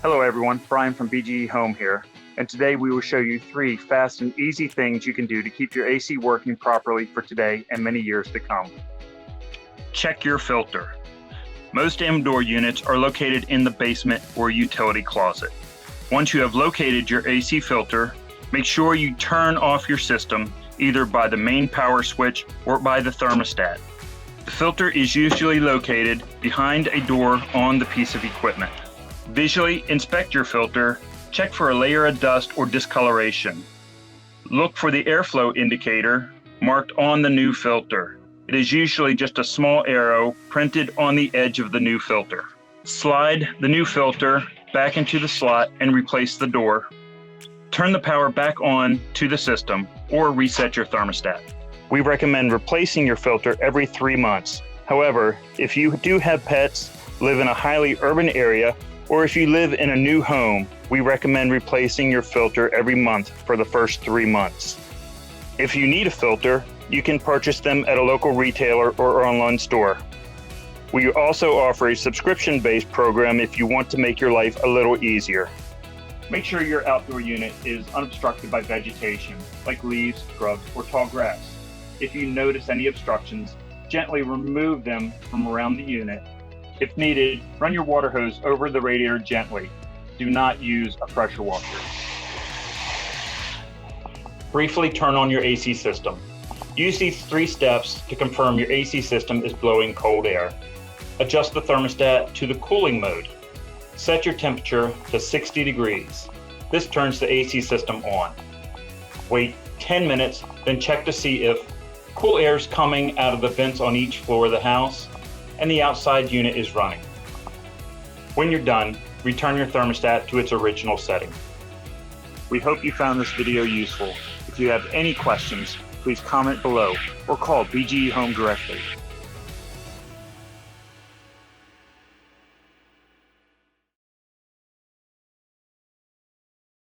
Hello everyone, Brian from BGE Home here, and today we will show you 3 fast and easy things you can do to keep your AC working properly for today and many years to come. Check your filter. Most indoor units are located in the basement or utility closet. Once you have located your AC filter, make sure you turn off your system either by the main power switch or by the thermostat. The filter is usually located behind a door on the piece of equipment. Visually inspect your filter, check for a layer of dust or discoloration. Look for the airflow indicator marked on the new filter. It is usually just a small arrow printed on the edge of the new filter. Slide the new filter back into the slot and replace the door. Turn the power back on to the system or reset your thermostat. We recommend replacing your filter every 3 months. However, if you do have pets, live in a highly urban area, or if you live in a new home, we recommend replacing your filter every month for the first 3 months. If you need a filter, you can purchase them at a local retailer or online store. We also offer a subscription-based program if you want to make your life a little easier. Make sure your outdoor unit is unobstructed by vegetation, like leaves, shrubs, or tall grass. If you notice any obstructions, gently remove them from around the unit. If needed, run your water hose over the radiator gently. Do not use a pressure washer. Briefly turn on your AC system. Use these 3 steps to confirm your AC system is blowing cold air. Adjust the thermostat to the cooling mode. Set your temperature to 60 degrees. This turns the AC system on. Wait 10 minutes, then check to see if cool air is coming out of the vents on each floor of the house and the outside unit is running. When you're done, return your thermostat to its original setting. We hope you found this video useful. If you have any questions, please comment below or call BGE Home directly.